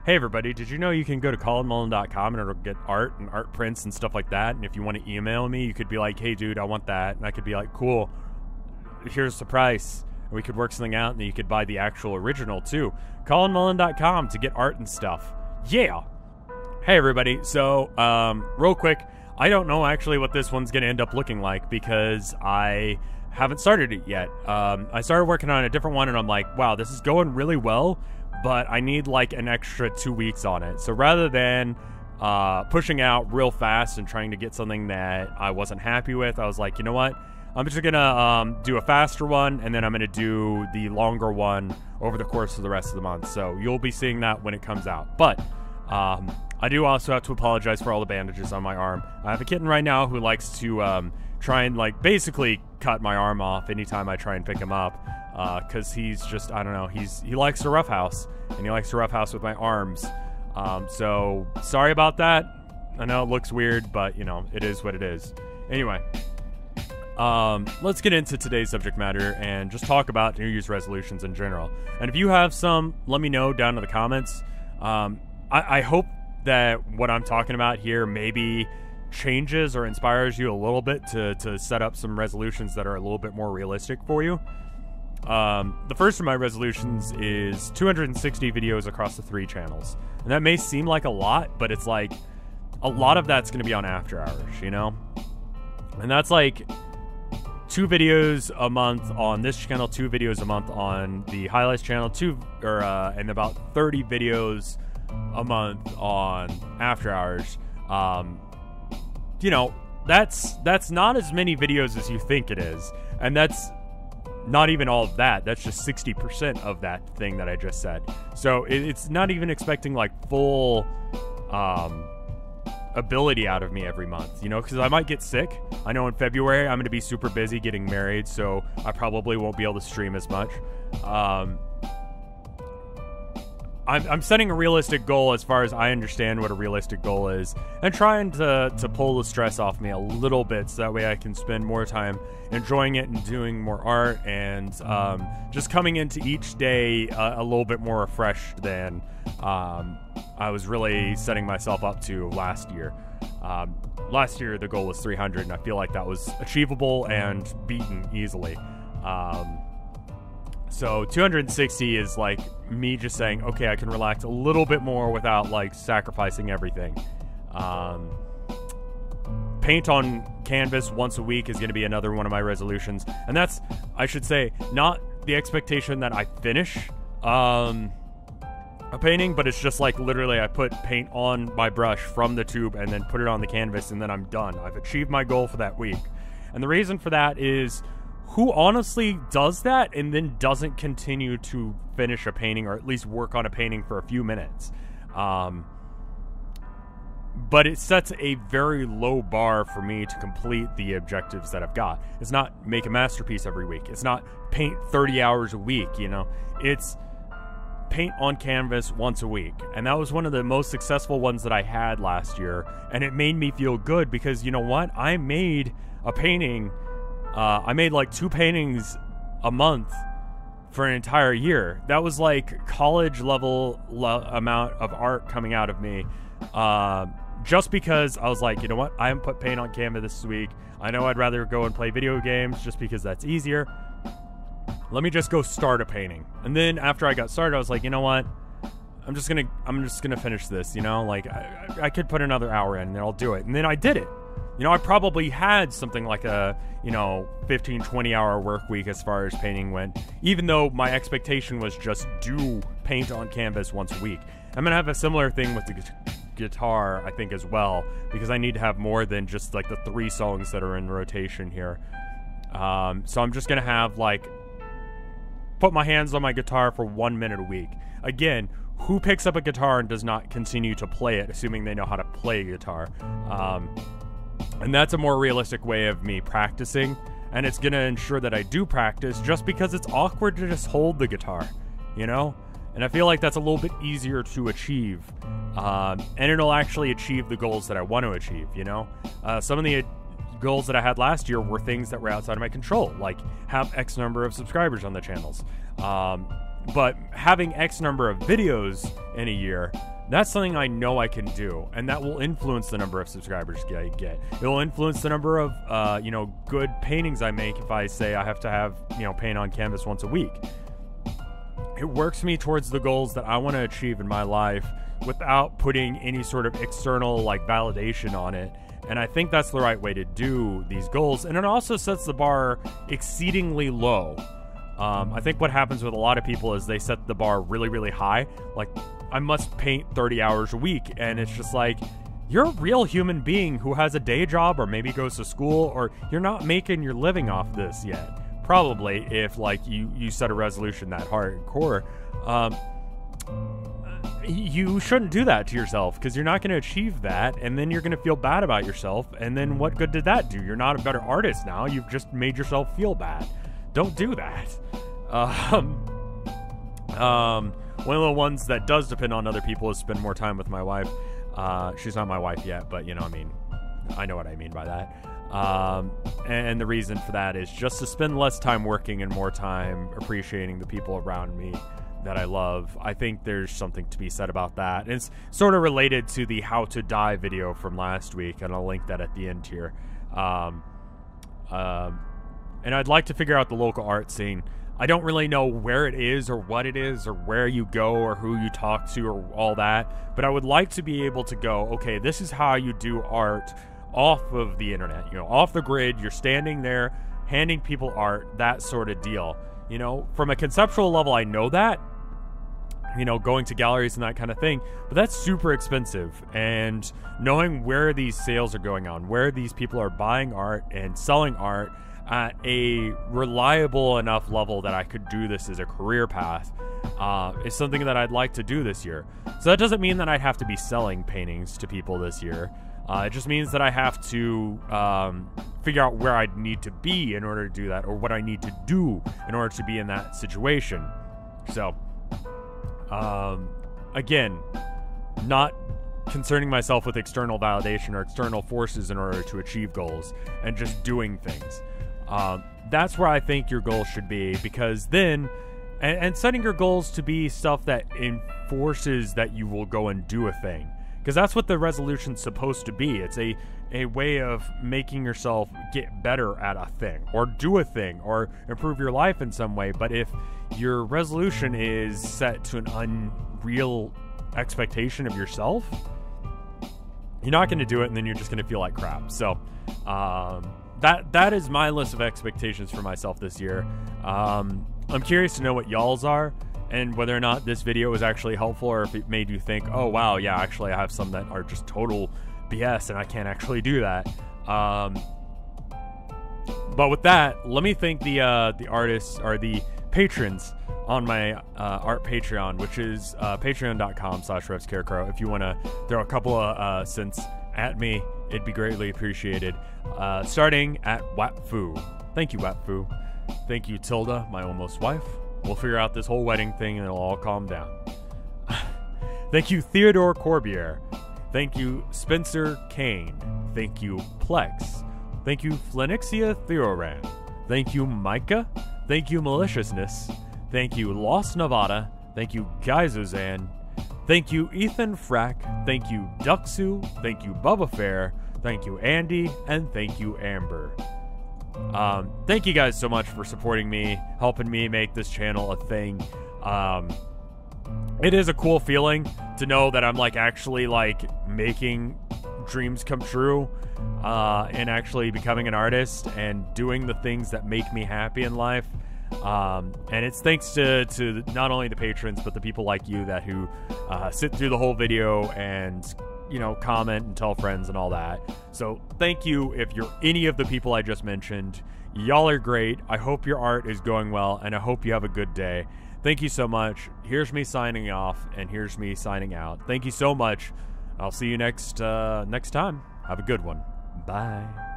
Hey everybody, did you know you can go to colinmullen.com and it'll get art and art prints and stuff like that? And if you want to email me, you could be like, hey dude, I want that. And I could be like, cool, here's the price. And we could work something out, and then you could buy the actual original too. colinmullen.com to get art and stuff. Yeah! Hey everybody, so, real quick, I don't know actually what this one's going to end up looking like because I haven't started it yet. I started working on a different one and I'm like, wow, this is going really well, but I need like an extra 2 weeks on it. So rather than pushing out real fast and trying to get something that I wasn't happy with, I was like, you know what? I'm just gonna do a faster one, and then I'm gonna do the longer one over the course of the rest of the month. So you'll be seeing that when it comes out. But I do also have to apologize for all the bandages on my arm. I have a kitten right now who likes to try and like basically cut my arm off anytime I try and pick him up. Because he's just, I don't know, he likes to roughhouse, and he likes to roughhouse with my arms. So, sorry about that. I know it looks weird, but, you know, it is what it is. Anyway, let's get into today's subject matter and just talk about New Year's resolutions in general. And if you have some, let me know down in the comments. I hope that what I'm talking about here maybe changes or inspires you a little bit to set up some resolutions that are a little bit more realistic for you. The first of my resolutions is 260 videos across the 3 channels. And that may seem like a lot, but it's like a lot of that's going to be on after hours, you know? And that's like 2 videos a month on this channel, 2 videos a month on the highlights channel, and about 30 videos a month on after hours. You know, that's not as many videos as you think it is. And that's not even all of that. That's just 60% of that thing that I just said. So it's not even expecting like full ability out of me every month, you know, because I might get sick. I know in February I'm going to be super busy getting married, so I probably won't be able to stream as much. I'm setting a realistic goal as far as I understand what a realistic goal is, and trying to pull the stress off me a little bit so that way I can spend more time enjoying it and doing more art and just coming into each day a little bit more refreshed than I was really setting myself up to last year. Last year the goal was 300, and I feel like that was achievable and beaten easily. So 260 is like me just saying, okay, I can relax a little bit more without like sacrificing everything. Paint on canvas once a week is going to be another one of my resolutions. And that's, I should say, not the expectation that I finish a painting, but it's just like literally I put paint on my brush from the tube and then put it on the canvas, and then I'm done. I've achieved my goal for that week. And the reason for that is, who honestly does that and then doesn't continue to finish a painting, or at least work on a painting for a few minutes? But it sets a very low bar for me to complete the objectives that I've got. It's not make a masterpiece every week. It's not paint 30 hours a week, you know? It's paint on canvas once a week. And that was one of the most successful ones that I had last year. And it made me feel good because, you know what? I made a painting. I made like 2 paintings a month for an entire year. That was like college level amount of art coming out of me. Just because I was like, you know what? I haven't put paint on canvas this week. I know I'd rather go and play video games just because that's easier. Let me just go start a painting. And then after I got started, I was like, you know what? I'm just gonna finish this, you know? Like I could put another hour in and I'll do it. And then I did it. You know, I probably had something like a, you know, 15, 20-hour work week as far as painting went, even though my expectation was just do paint on canvas once a week. I'm going to have a similar thing with the guitar, I think, as well, because I need to have more than just, like, the 3 songs that are in rotation here. So I'm just going to have, like, put my hands on my guitar for 1 minute a week. Again, who picks up a guitar and does not continue to play it, assuming they know how to play a guitar? And that's a more realistic way of me practicing, and it's going to ensure that I do practice just because it's awkward to just hold the guitar, you know? And I feel like that's a little bit easier to achieve, and it'll actually achieve the goals that I want to achieve, you know? Some of the goals that I had last year were things that were outside of my control, like have X number of subscribers on the channels. But having X number of videos in a year That's something I know I can do, and that will influence the number of subscribers I get. It will influence the number of, good paintings I make if I say I have to have, paint on canvas once a week. It works me towards the goals that I want to achieve in my life without putting any sort of external, validation on it. And I think that's the right way to do these goals. And it also sets the bar exceedingly low. I think what happens with a lot of people is they set the bar really, really high. Like, I must paint 30 hours a week. And it's just like, you're a real human being who has a day job or maybe goes to school, or you're not making your living off this yet. Probably if, you set a resolution that hardcore. You shouldn't do that to yourself, because you're not going to achieve that, and then you're going to feel bad about yourself, and then what good did that do? You're not a better artist now. You've just made yourself feel bad. Don't do that. One of the ones that does depend on other people is spend more time with my wife. She's not my wife yet, but I know what I mean by that. And the reason for that is just to spend less time working and more time appreciating the people around me that I love. I think there's something to be said about that. And it's sort of related to the how to die video from last week, and I'll link that at the end here. And I'd like to figure out the local art scene. I don't really know where it is or what it is or where you go or who you talk to or all that, but I would like to be able to go, okay, this is how you do art off of the internet, off the grid. You're standing there handing people art, that sort of deal. From a conceptual level, I know that, going to galleries and that kind of thing, but that's super expensive. And knowing where these sales are going on, where these people are buying art and selling art at a reliable enough level that I could do this as a career path, is something that I'd like to do this year. So that doesn't mean that I have to be selling paintings to people this year. It just means that I have to figure out where I'd need to be in order to do that, or what I need to do in order to be in that situation. So, again, not concerning myself with external validation or external forces in order to achieve goals, and just doing things. That's where I think your goals should be, because then, and setting your goals to be stuff that enforces that you will go and do a thing. Because that's what the resolution's supposed to be. It's a way of making yourself get better at a thing, or do a thing, or improve your life in some way. But if your resolution is set to an unreal expectation of yourself, you're not going to do it, and then you're just going to feel like crap. So that is my list of expectations for myself this year. I'm curious to know what y'all's are, and whether or not this video was actually helpful, or if it made you think, oh wow, yeah, actually I have some that are just total BS and I can't actually do that. But with that, let me thank the artists, or the patrons on my art Patreon, which is patreon.com/RevScarecrow. If you want to throw a couple of cents at me, it'd be greatly appreciated. Starting at Watfu. Thank you, Watfu. Thank you, Tilda, my almost wife. We'll figure out this whole wedding thing and it'll all calm down. Thank you, Theodore Corbier. Thank you, Spencer Kane. Thank you, Plex. Thank you, Flenixia Theoran. Thank you, Micah. Thank you, Maliciousness. Thank you, Lost Nevada. Thank you, Gaizuzan. Thank you, Ethan Frack. Thank you, Duxu. Thank you, Bubba Fair. Thank you, Andy. And thank you, Amber. Thank you guys so much for supporting me, helping me make this channel a thing. It is a cool feeling to know that I'm actually making dreams come true, and actually becoming an artist and doing the things that make me happy in life. And it's thanks to not only the patrons, but the people like you who sit through the whole video and comment and tell friends and all that. So thank you if you're any of the people I just mentioned. Y'all are great. I hope your art is going well, and I hope you have a good day. Thank you so much. Here's me signing off, and here's me signing out. Thank you so much. I'll see you next time. Have a good one. Bye.